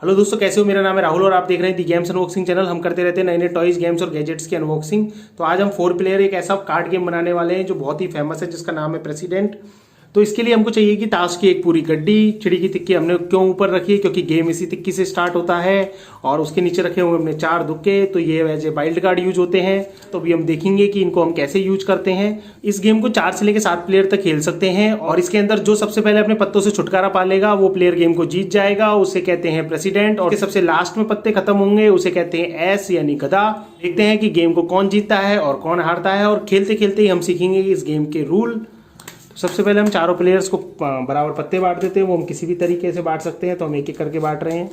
Hello दोस्तों, कैसे हो? मेरा नाम है राहुल और आप देख रहे हैं दी गेम्स अनबॉक्सिंग चैनल। हम करते रहते हैं नए नए टॉयज, गेम्स और गैजेट्स की अनबॉक्सिंग। तो आज हम 4 प्लेयर एक ऐसा कार्ड गेम बनाने वाले हैं जो बहुत ही फेमस है, जिसका नाम है प्रेसिडेंट। तो इसके लिए हमको चाहिए कि ताश की एक पूरी गड्डी। चिड़ी की तिक्की हमने क्यों ऊपर रखी है? क्योंकि गेम इसी तिक्की से स्टार्ट होता है। और उसके नीचे रखे हुए हमने 4 दुक्के। तो ये वैसे वाइल्ड कार्ड यूज होते हैं। तो अभी हम देखेंगे कि इनको हम कैसे यूज करते हैं। इस गेम को 4 से लेकर 7 प्लेयर तक खेल सकते हैं। और इसके अंदर जो सबसे पहले अपने पत्तों से छुटकारा पा लेगा वो प्लेयर गेम को जीत जाएगा। उसे कहते हैं प्रेसिडेंट। और सबसे लास्ट में पत्ते खत्म होंगे उसे कहते हैं एस यानी गधा। देखते हैं कि गेम को कौन जीतता है और कौन हारता है। और खेलते खेलते ही हम सीखेंगे इस गेम के रूल। सबसे पहले हम चारों प्लेयर्स को बराबर पत्ते बांट देते हैं। वो हम किसी भी तरीके से बांट सकते हैं, तो हम एक एक करके बांट रहे हैं।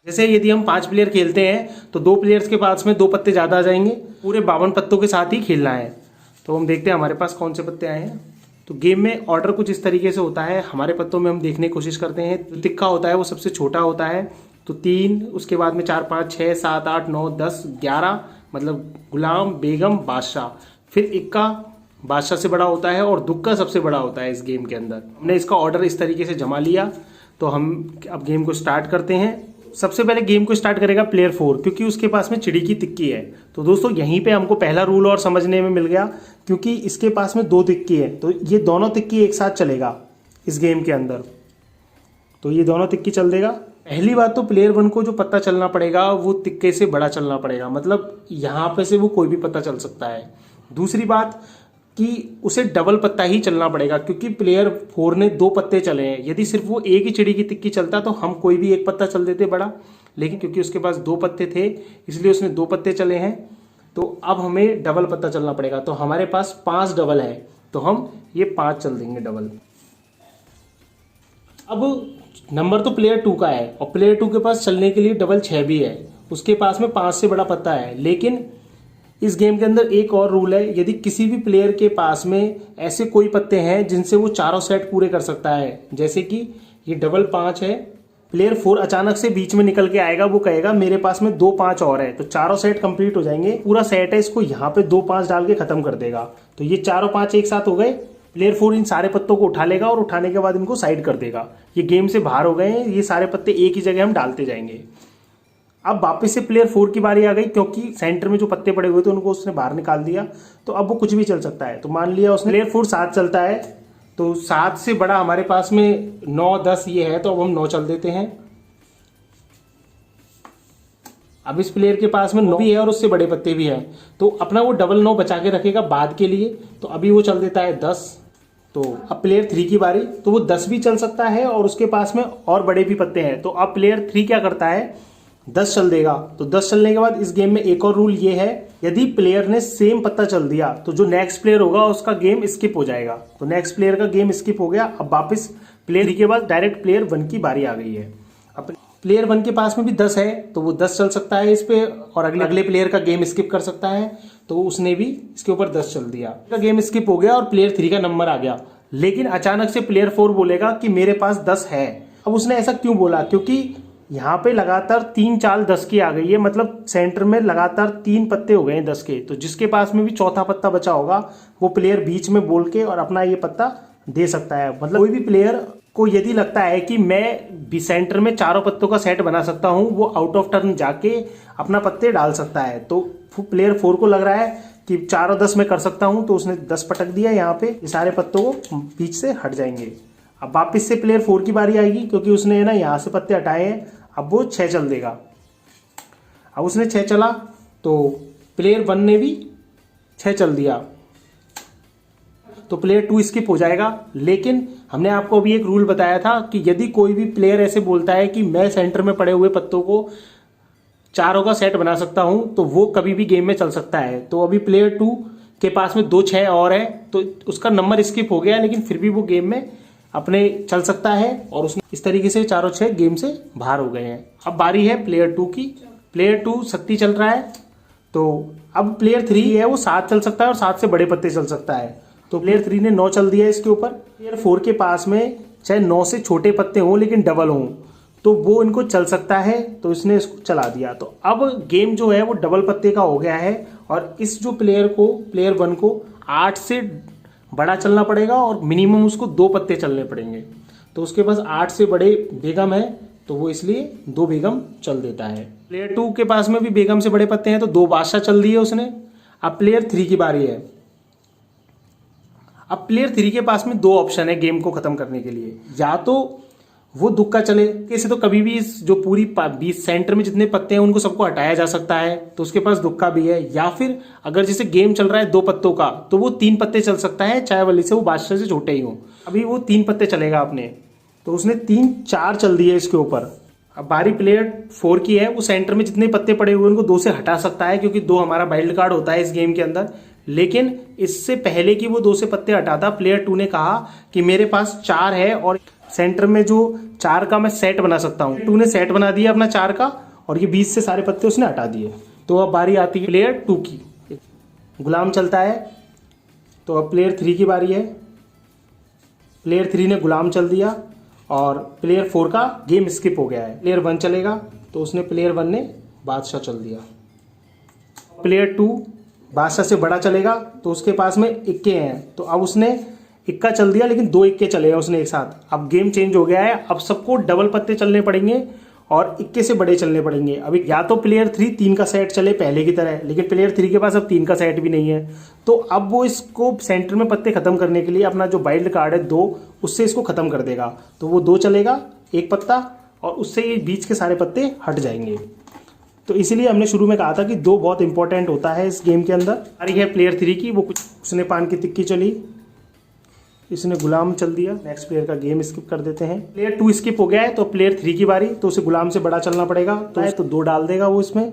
जैसे यदि हम 5 प्लेयर खेलते हैं तो 2 प्लेयर्स के पास में 2 पत्ते ज़्यादा आ जाएंगे। पूरे 52 पत्तों के साथ ही खेलना है। तो हम देखते हैं हमारे पास कौन से पत्ते आए हैं। तो गेम में ऑर्डर कुछ इस तरीके से होता है। हमारे पत्तों में हम देखने की कोशिश करते हैं। जो तिक्का होता है वो सबसे छोटा होता है, तो 3, उसके बाद में 4, 5, 6, 7, 8, 9, 10, 11, मतलब गुलाम, बेगम, बादशाह। फिर इक्का बादशाह से बड़ा होता है और दुक्का सबसे बड़ा होता है इस गेम के अंदर। हमने इसका ऑर्डर इस तरीके से जमा लिया। तो हम अब गेम को स्टार्ट करते हैं। सबसे पहले गेम को स्टार्ट करेगा प्लेयर 4, क्योंकि उसके पास में चिड़ी की तिक्की है। तो दोस्तों यहीं पे हमको पहला रूल और समझने में मिल गया, क्योंकि इसके पास में 2 तिक्की है। तो ये दोनों तिक्की एक साथ चलेगा इस गेम के अंदर। तो ये दोनों तिक्की चल देगा। पहली बात तो प्लेयर 1 को जो पत्ता चलना पड़ेगा वो तिक्के से बड़ा चलना पड़ेगा, मतलब यहाँ पे से वो कोई भी पत्ता चल सकता है। दूसरी बात कि उसे डबल पत्ता ही चलना पड़ेगा, क्योंकि प्लेयर 4 ने 2 पत्ते चले हैं। यदि सिर्फ वो एक ही चिड़ी की तिक्की चलता तो हम कोई भी एक पत्ता चल देते बड़ा, लेकिन क्योंकि उसके पास 2 पत्ते थे इसलिए उसने 2 पत्ते चले हैं। तो अब हमें डबल पत्ता चलना पड़ेगा। तो हमारे पास 5 डबल है, तो हम ये 5 चल देंगे डबल। अब नंबर तो प्लेयर 2 का है और प्लेयर 2 के पास चलने के लिए डबल 6 भी है। उसके पास में 5 से बड़ा पत्ता है। लेकिन इस गेम के अंदर एक और रूल है, यदि किसी भी प्लेयर के पास में ऐसे कोई पत्ते हैं जिनसे वो चारों सेट पूरे कर सकता है, जैसे कि ये डबल 5 है, प्लेयर 4 अचानक से बीच में निकल के आएगा, वो कहेगा मेरे पास में 2 5 और है, तो चारों सेट कंप्लीट हो जाएंगे। पूरा सेट है, इसको यहाँ पे 2 5 डाल के खत्म कर देगा। तो ये चारों 5 एक साथ हो गए। प्लेयर 4 इन सारे पत्तों को उठा लेगा और उठाने के बाद इनको साइड कर देगा। ये गेम से बाहर हो गए हैं। ये सारे पत्ते एक ही जगह हम डालते जाएंगे। अब वापस से प्लेयर 4 की बारी आ गई, क्योंकि सेंटर में जो पत्ते पड़े हुए थे उनको उसने बाहर निकाल दिया। तो अब वो कुछ भी चल सकता है। तो मान लिया उसने प्लेयर 4 7 चलता है, तो 7 से बड़ा हमारे पास में 9 10 ये है, तो अब हम 9 चल देते हैं। अब इस प्लेयर के पास में 9 भी है और उससे बड़े पत्ते भी हैं, तो अपना वो डबल 9 बचा के रखेगा बाद के लिए। तो अभी वो चल देता है 10। तो अब प्लेयर 3 की बारी, तो वो 10 भी चल सकता है और उसके पास में और बड़े भी पत्ते हैं। तो अब प्लेयर 3 क्या करता है, 10 चल देगा। तो 10 चलने के बाद इस गेम में एक और रूल ये है, यदि प्लेयर ने सेम पत्ता चल दिया तो जो नेक्स्ट प्लेयर होगा उसका गेम स्किप हो जाएगा। तो नेक्स्ट प्लेयर का गेम स्किप हो गया। अब वापस प्लेयर 3 के बाद डायरेक्ट प्लेयर 1 की बारी आ गई है। अब प्लेयर 1 के पास में भी 10 है, तो वो 10 चल सकता है इस पे और अगले प्लेयर का गेम स्किप कर सकता है। तो उसने भी इसके ऊपर 10 चल दिया, का गेम स्किप हो गया और प्लेयर 3 का नंबर आ गया। लेकिन अचानक से प्लेयर 4 बोलेगा कि मेरे पास 10 है। अब उसने ऐसा क्यों बोला? क्योंकि यहाँ पे लगातार 3 चाल 10 की आ गई है, मतलब सेंटर में लगातार 3 पत्ते हो गए हैं 10 के। तो जिसके पास में भी चौथा पत्ता बचा होगा वो प्लेयर बीच में बोल के और अपना ये पत्ता दे सकता है। मतलब कोई भी प्लेयर को यदि लगता है कि मैं भी सेंटर में चारों पत्तों का सेट बना सकता हूँ, वो आउट ऑफ टर्न जाके अपना पत्ते डाल सकता है। तो प्लेयर 4 को लग रहा है कि 4 और 10 में कर सकता हूँ, तो उसने 10 पटक दिया। यहाँ पे ये सारे पत्तों को बीच से हट जाएंगे। अब वापिस से प्लेयर 4 की बारी आएगी, क्योंकि उसने ना यहाँ से पत्ते हटाए हैं। अब वो 6 चल देगा। अब उसने 6 चला तो प्लेयर 1 ने भी 6 चल दिया, तो प्लेयर 2 स्किप हो जाएगा। लेकिन हमने आपको अभी एक रूल बताया था कि यदि कोई भी प्लेयर ऐसे बोलता है कि मैं सेंटर में पड़े हुए पत्तों को चारों का सेट बना सकता हूं, तो वो कभी भी गेम में चल सकता है। तो अभी प्लेयर 2 के पास में 2 6 और है, तो उसका नंबर स्किप हो गया, लेकिन फिर भी वो गेम में अपने चल सकता है। और उसने इस तरीके से चारों 6 गेम से बाहर हो गए हैं। अब बारी है प्लेयर 2 की। प्लेयर 2 सत्ती चल रहा है, तो अब प्लेयर 3 है वो 7 चल सकता है और 7 से बड़े पत्ते चल सकता है। तो प्लेयर 3 ने 9 चल दिया इसके ऊपर। प्लेयर 4 के पास में चाहे 9 से छोटे पत्ते हों लेकिन डबल हों, तो वो इनको चल सकता है, तो इसने इसको चला दिया। तो अब गेम जो है वो डबल पत्ते का हो गया है। और इस जो प्लेयर 1 को 8 से बड़ा चलना पड़ेगा और मिनिमम उसको 2 पत्ते चलने पड़ेंगे। तो उसके पास 8 से बड़े बेगम है, तो वो इसलिए 2 बेगम चल देता है। प्लेयर 2 के पास में भी बेगम से बड़े पत्ते हैं, तो 2 बादशाह चल दिए उसने। अब प्लेयर 3 की बारी है। अब प्लेयर 3 के पास में 2 ऑप्शन है गेम को खत्म करने के लिए, या तो वो दुक्का चले, कैसे तो कभी भी इस जो पूरी 20 सेंटर में जितने पत्ते हैं उनको सबको हटाया जा सकता है, तो उसके पास दुक्का भी है। या फिर अगर जैसे गेम चल रहा है 2 पत्तों का, तो वो 3 पत्ते चल सकता है, चाहे वली से वो बादशाह से छोटे ही हो। अभी वो 3 पत्ते चलेगा अपने, तो उसने 3-4 चल दिए इसके ऊपर। अब बारी प्लेयर 4 की है। वो सेंटर में जितने पत्ते पड़े हुए उनको 2 से हटा सकता है, क्योंकि 2 हमारा वाइल्ड कार्ड होता है इस गेम के अंदर। लेकिन इससे पहले कि वो 2 से पत्ते हटाता, प्लेयर 2 ने कहा कि मेरे पास 4 है और सेंटर में जो 4 का मैं सेट बना सकता हूँ। 2 ने सेट बना दिया अपना 4 का, और ये 20 से सारे पत्ते उसने हटा दिए। तो अब बारी आती है प्लेयर 2 की। गुलाम चलता है, तो अब प्लेयर 3 की बारी है। प्लेयर 3 ने गुलाम चल दिया और प्लेयर 4 का गेम स्किप हो गया है। प्लेयर 1 चलेगा, तो उसने प्लेयर 1 ने बादशाह चल दिया। प्लेयर 2 बादशाह से बड़ा चलेगा, तो उसके पास में इक्के हैं, तो अब उसने इक्का चल दिया, लेकिन 2 इक्के चले हैं उसने एक साथ। अब गेम चेंज हो गया है, अब सबको डबल पत्ते चलने पड़ेंगे और इक्के से बड़े चलने पड़ेंगे। अभी या तो प्लेयर 3 3 का सेट चले पहले की तरह, लेकिन प्लेयर 3 के पास अब 3 का सेट भी नहीं है, तो अब वो इसको सेंटर में पत्ते खत्म करने के लिए अपना जो वाइल्ड कार्ड है 2, उससे इसको खत्म कर देगा। तो वो 2 चलेगा, 1 पत्ता, और उससे ये बीच के सारे पत्ते हट जाएंगे। तो इसीलिए हमने शुरू में कहा था कि 2 बहुत इंपॉर्टेंट होता है इस गेम के अंदर। बारी है प्लेयर 3 की। वो कुछ उसने पान की तिक्की चली, इसने गुलाम चल दिया। नेक्स्ट प्लेयर का गेम स्किप कर देते हैं। प्लेयर 2 स्किप हो गया है, तो प्लेयर 3 की बारी, तो उसे गुलाम से बड़ा चलना पड़ेगा, तो 2 डाल देगा वो इसमें।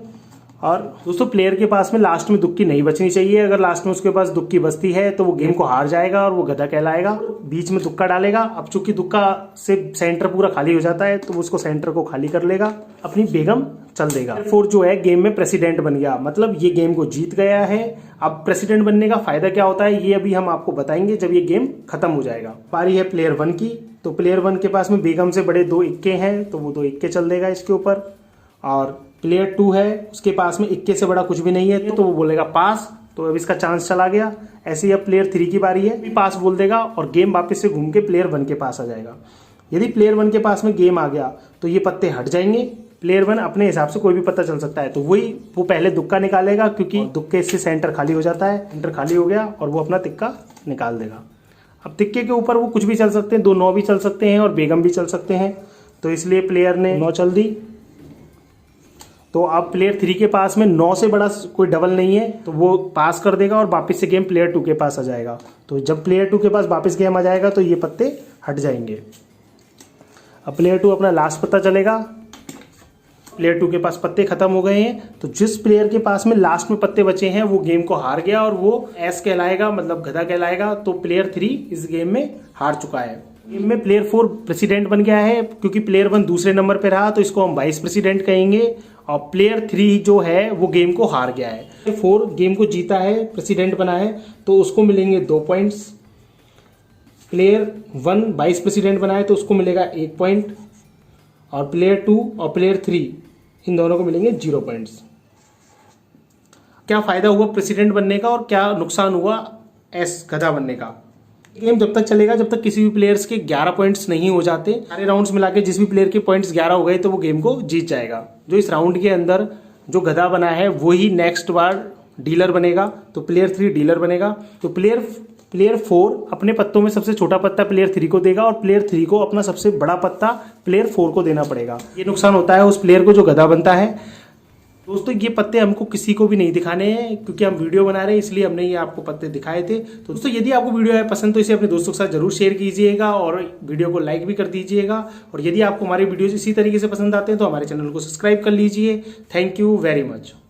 और दोस्तों प्लेयर के पास में लास्ट में दुक्की नहीं बचनी चाहिए। अगर लास्ट में उसके पास दुक्की बचती है तो वो गेम को हार जाएगा और वो गधा कहलाएगा। बीच में दुक्का डालेगा। अब चूंकि दुक्का से सेंटर पूरा खाली हो जाता है, तो वो उसको सेंटर को खाली कर लेगा, अपनी बेगम चल देगा। 4 जो है गेम में प्रेसिडेंट बन गया, मतलब ये गेम को जीत गया है। अब प्रेसिडेंट बनने का फायदा क्या होता है, ये अभी हम आपको बताएंगे जब ये गेम खत्म हो जाएगा। बारी है प्लेयर 1 की। तो प्लेयर 1 के पास में बेगम से बड़े 2 इक्के हैं, तो वो 2 इक्के चल देगा इसके ऊपर। और प्लेयर 2 है, उसके पास में इक्के से बड़ा कुछ भी नहीं है, तो वो बोलेगा पास। तो अब इसका चांस चला गया। ऐसे ही अब प्लेयर 3 की बारी है, भी पास बोल देगा और गेम वापस से घूम के प्लेयर 1 के पास आ जाएगा। यदि प्लेयर 1 के पास में गेम आ गया तो ये पत्ते हट जाएंगे। प्लेयर 1 अपने हिसाब से कोई भी पत्ता चल सकता है, तो वो पहले दुक्का निकालेगा, क्योंकि दुक्के से सेंटर खाली हो जाता है। सेंटर खाली हो गया और वो अपना तिक्का निकाल देगा। अब तिक्के के ऊपर वो कुछ भी चल सकते हैं, 2 9 भी चल सकते हैं और बेगम भी चल सकते हैं, तो इसलिए प्लेयर ने 9 चल दी। तो अब प्लेयर 3 के पास में 9 से बड़ा कोई डबल नहीं है, तो वो पास कर देगा और वापस से गेम प्लेयर 2 के पास आ जाएगा। तो जब प्लेयर 2 के पास वापस गेम आ जाएगा तो ये पत्ते हट जाएंगे। अब प्लेयर 2 अपना लास्ट पत्ता चलेगा। प्लेयर 2 के पास पत्ते खत्म हो गए हैं, तो जिस प्लेयर के पास में लास्ट में पत्ते बचे हैं वो गेम को हार गया और वो एस कहलाएगा, मतलब गधा कहलाएगा। तो प्लेयर 3 इस गेम में हार चुका है। गेम में प्लेयर 4 प्रेसिडेंट बन गया है, क्योंकि प्लेयर 1 दूसरे नंबर पे रहा, तो इसको हम वाइस प्रेसिडेंट कहेंगे। और प्लेयर 3 जो है वो गेम को हार गया है। 4 गेम को जीता है, प्रेसिडेंट बना है, तो उसको मिलेंगे 2 पॉइंट्स। प्लेयर 1 वाइस प्रेसिडेंट बना है, तो उसको मिलेगा 1 पॉइंट। और प्लेयर 2 और प्लेयर 3 इन दोनों को मिलेंगे 0 पॉइंट्स। क्या फायदा हुआ प्रेसिडेंट बनने का और क्या नुकसान हुआ एस गधा बनने का? गेम जब तक चलेगा जब तक किसी भी प्लेयर्स के 11 पॉइंट्स नहीं हो जाते। सारे राउंड्स मिला के जिस भी प्लेयर के पॉइंट्स 11 हो गए तो वो गेम को जीत जाएगा। जो इस राउंड के अंदर जो गधा बना है वही नेक्स्ट बार डीलर बनेगा, तो प्लेयर 3 डीलर बनेगा। तो प्लेयर 4 अपने पत्तों में सबसे छोटा पत्ता प्लेयर 3 को देगा और प्लेयर 3 को अपना सबसे बड़ा पत्ता प्लेयर 4 को देना पड़ेगा। ये नुकसान होता है उस प्लेयर को जो गधा बनता है। दोस्तों ये पत्ते हमको किसी को भी नहीं दिखाने हैं, क्योंकि हम वीडियो बना रहे हैं, इसलिए हमने ये आपको पत्ते दिखाए थे। तो दोस्तों यदि आपको वीडियो है पसंद तो इसे अपने दोस्तों के साथ जरूर शेयर कीजिएगा और वीडियो को लाइक भी कर दीजिएगा। और यदि आपको हमारे वीडियोज इसी तरीके से पसंद आते हैं तो हमारे चैनल को सब्सक्राइब कर लीजिए। Thank you very much.